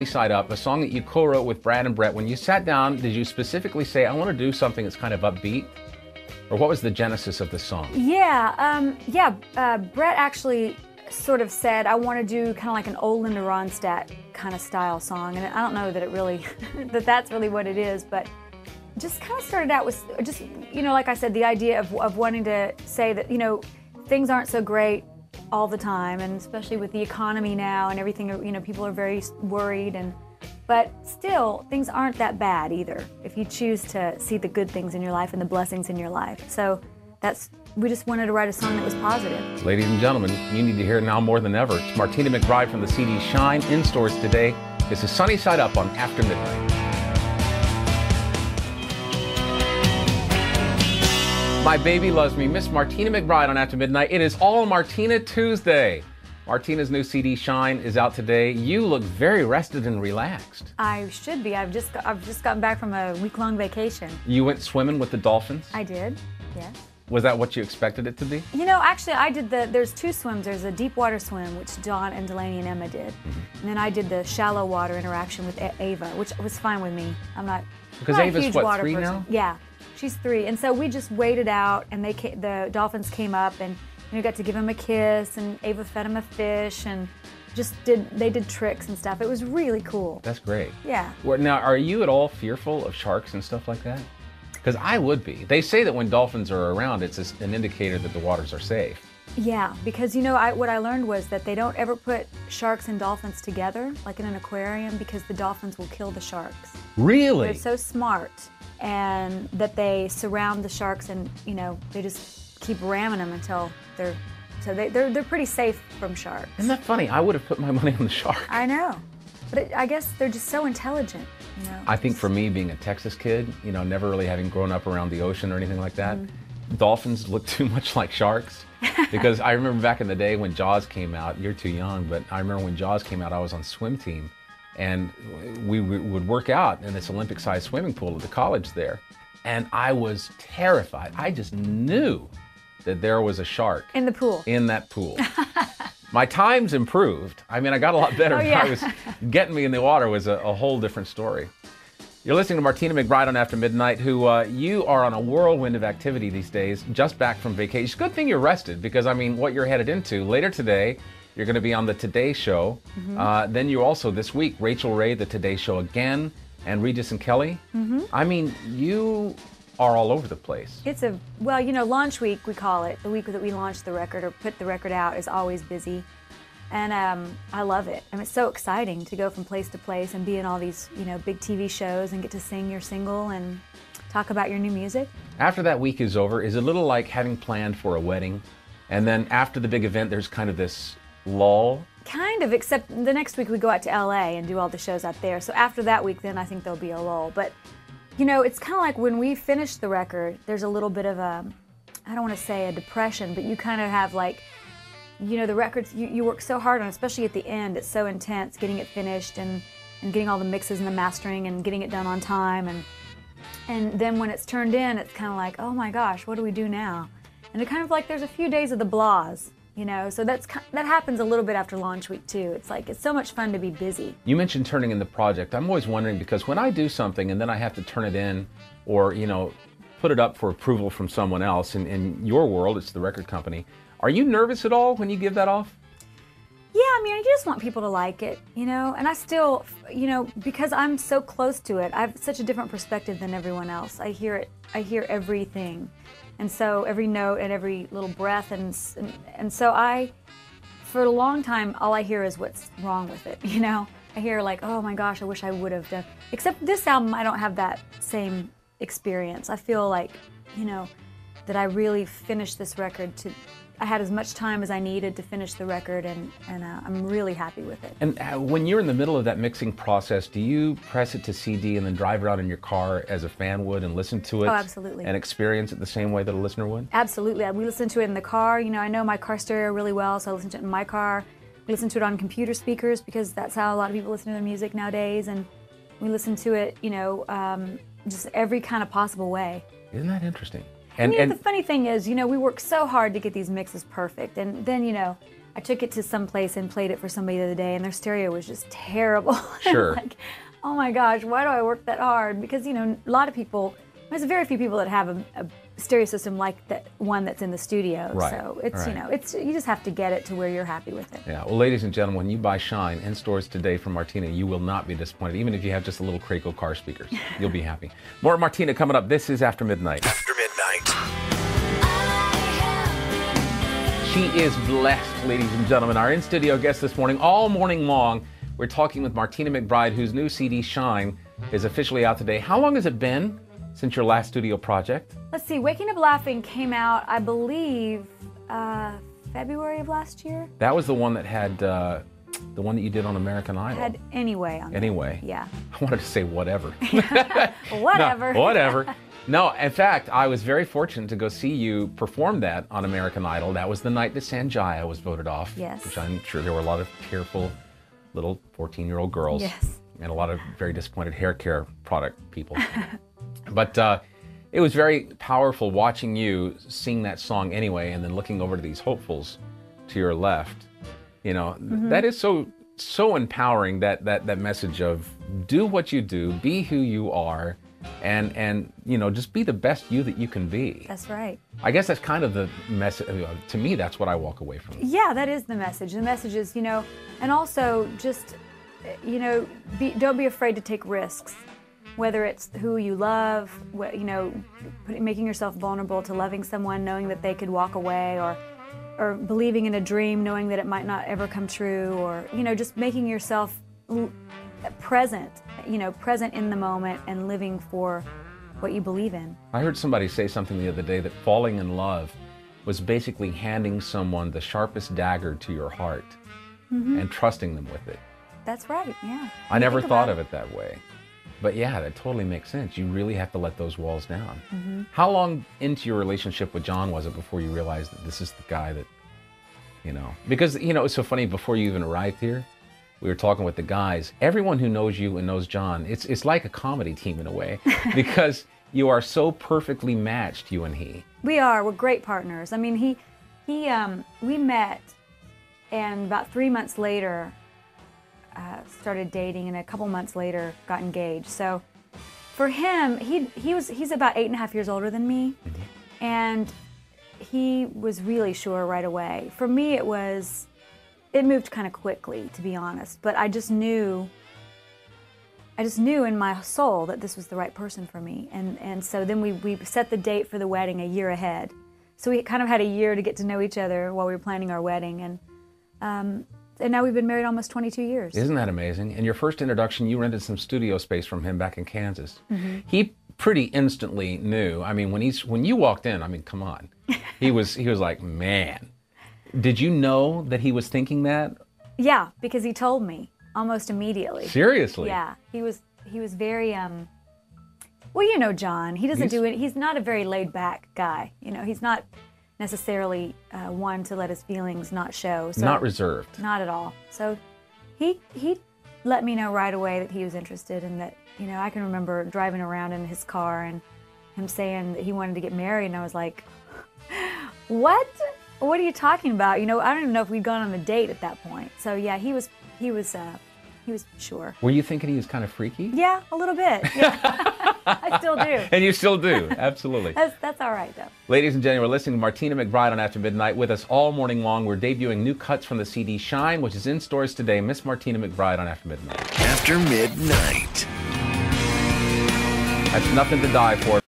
Side Up, a song that you co-wrote with Brad and Brett. When you sat down, did you specifically say, I want to do something that's kind of upbeat? Or what was the genesis of the song? Brett actually sort of said, I want to do kind of like an old Linda Ronstadt kind of style song. And I don't know that it really, that's really what it is, but just kind of started out with just, like I said, the idea of wanting to say that, things aren't so great all the time, and especially with the economy now and everything, people are very worried, but still things aren't that bad either if you choose to see the good things in your life and the blessings in your life. So we just wanted to write a song that was positive. Ladies and gentlemen, you need to hear it now more than ever. It's Martina McBride from the CD Shine, in stores today. This is Sunny Side Up on After Midnight. My baby loves me. Miss Martina McBride on After Midnight. It is all Martina Tuesday. Martina's new CD Shine is out today. You look very rested and relaxed. I should be. I've just gotten back from a week-long vacation. You went swimming with the dolphins? I did, yes. Was that what you expected it to be? Actually I did there's two swims. There's a deep water swim, which Dawn and Delaney and Emma did. And then I did the shallow water interaction with Ava, which was fine with me. Because Ava's what, 3 now? Yeah. She's 3, and so we just waited out, and the dolphins came up, and got to give him a kiss, and Ava fed him a fish, and they did tricks and stuff. It was really cool. That's great. Yeah. Now, are you at all fearful of sharks and stuff like that? Because I would be. They say that when dolphins are around, it's an indicator that the waters are safe. Yeah, because what I learned was that they don't ever put sharks and dolphins together, like in an aquarium, because the dolphins will kill the sharks. Really? They're so smart. And that they surround the sharks, and they just keep ramming them until they're pretty safe from sharks. Isn't that funny? I would have put my money on the shark. I know, but I guess they're just so intelligent. I think for me, being a Texas kid, never really having grown up around the ocean or anything like that, dolphins look too much like sharks. Because I remember back in the day when Jaws came out. You're too young, but I remember when Jaws came out, I was on swim team. And we would work out in this Olympic-sized swimming pool at the college there. And I was terrified. I just knew that there was a shark. In the pool. In that pool. My times improved. I got a lot better. Oh, yeah. Getting me in the water was a whole different story. You're listening to Martina McBride on After Midnight, who you are on a whirlwind of activity these days, just back from vacation. It's a good thing you're rested, because, what you're headed into later today, you're going to be on the Today Show. Then you also, this week, Rachel Ray, the Today Show again, and Regis and Kelly. You are all over the place. It's launch week, we call it. The week that we launch the record or put the record out is always busy. And I love it. It's so exciting to go from place to place and be in all these, big TV shows and get to sing your single and talk about your new music. After that week is over, is it a little like having planned for a wedding? And then after the big event, there's kind of this lull? Kind of, except the next week we go out to LA and do all the shows out there. So after that week, then I think there'll be a lull. But, it's kind of like when we finish the record, there's a little bit of I don't want to say a depression, but you kind of have the records, you work so hard on, especially at the end. It's so intense getting it finished and getting all the mixes and the mastering and getting it done on time. And then when it's turned in, it's kind of like, oh my gosh, what do we do now? And it kind of there's a few days of the blahs. So that happens a little bit after launch week too. It's so much fun to be busy. You mentioned turning in the project. I'm always wondering, because when I do something and then I have to turn it in or, put it up for approval from someone else, in your world, it's the record company. Are you nervous at all when you give that off? Yeah, I just want people to like it, and I still, because I'm so close to it, I have such a different perspective than everyone else. I hear it, I hear everything. And so every note and every little breath, and so for a long time, all I hear is what's wrong with it, I hear oh my gosh, I wish I would have done. Except this album, I don't have that same experience. I feel that I really finished this record I had as much time as I needed to finish the record, and I'm really happy with it. And when you're in the middle of that mixing process, do you press it to CD and then drive around in your car as a fan would and listen to it? Oh, absolutely. And experience it the same way that a listener would? Absolutely. We listen to it in the car. I know my car stereo really well, so I listen to it in my car. We listen to it on computer speakers, because that's how a lot of people listen to their music nowadays. And we listen to it, just every kind of possible way. Isn't that interesting? And the funny thing is, we work so hard to get these mixes perfect, and then, I took it to some place and played it for somebody the other day, and their stereo was just terrible. Sure. Like, oh my gosh, why do I work that hard? Because, you know, a lot of people, there's very few people that have a stereo system like that one that's in the studio. Right. So it's, Right. you know, it's, you just have to get it to where you're happy with it. Yeah, well, ladies and gentlemen, when you buy Shine in stores today from Martina, you will not be disappointed, even if you have just a little Craco car speakers. You'll be happy. More Martina coming up. This is After Midnight. After Midnight. She is blessed, ladies and gentlemen. Our in-studio guest this morning, all morning long, we're talking with Martina McBride, whose new CD, Shine, is officially out today. How long has it been since your last studio project? Let's see, Waking Up Laughing came out, I believe, February of last year. That was the one that had, the one that you did on American Idol. Had Anyway on there. Anyway. Yeah. I wanted to say whatever. Whatever. No, whatever. No, in fact, I was very fortunate to go see you perform that on American Idol. That was the night that Sanjaya was voted off. Yes. Which I'm sure there were a lot of tearful little 14-year-old girls. Yes. And a lot of very disappointed hair care product people. But it was very powerful watching you sing that song anyway, and then looking over to these hopefuls to your left. You know, that is so empowering, that message of do what you do, be who you are, and you know, just be the best you that you can be. That's right. I guess that's kind of the message. To me, that's what I walk away from. Yeah, that is the message. The message is, you know, and also just, you know, don't be afraid to take risks. Whether it's who you love, you know, making yourself vulnerable to loving someone, knowing that they could walk away, or believing in a dream, knowing that it might not ever come true, or, you know, just making yourself present, you know, present in the moment and living for what you believe in. I heard somebody say something the other day that falling in love was basically handing someone the sharpest dagger to your heart and trusting them with it. That's right, yeah. I never thought of it that way. But yeah, that totally makes sense. You really have to let those walls down. How long into your relationship with John was it before you realized that this is the guy that, you know, because, you know, it's so funny, before you even arrived here, we were talking with the guys. Everyone who knows you and knows John, it's like a comedy team in a way, because you are so perfectly matched, you and he. We are. We're great partners. I mean, we met, and about 3 months later, started dating, and a couple months later got engaged. So for him, he's about 8.5 years older than me, and he was really sure right away. For me, it moved kind of quickly, to be honest, but I just knew in my soul that this was the right person for me. And so then we set the date for the wedding a year ahead. So we kind of had a year to get to know each other while we were planning our wedding, and now we've been married almost 22 years. Isn't that amazing? And your first introduction, you rented some studio space from him back in Kansas. He pretty instantly knew. I mean, when you walked in, I mean, come on. He was like, man. Did you know that he was thinking that? Yeah, because he told me almost immediately. Seriously? Yeah, he was very well, you know John. He doesn't do it. He's not a very laid back guy. You know, he's not necessarily one to let his feelings not show. So, not reserved. Not at all. So he let me know right away that he was interested, and that, you know, I can remember driving around in his car and him saying that he wanted to get married, and I was like, what? What are you talking about? You know, I don't even know if we'd gone on a date at that point. So yeah, he was sure. Were you thinking he was kind of freaky? Yeah, a little bit. Yeah. I still do. And you still do, absolutely. That's all right, though. Ladies and gentlemen, we're listening to Martina McBride on After Midnight with us all morning long. We're debuting new cuts from the CD Shine, which is in stores today. Miss Martina McBride on After Midnight. After Midnight. That's nothing to die for.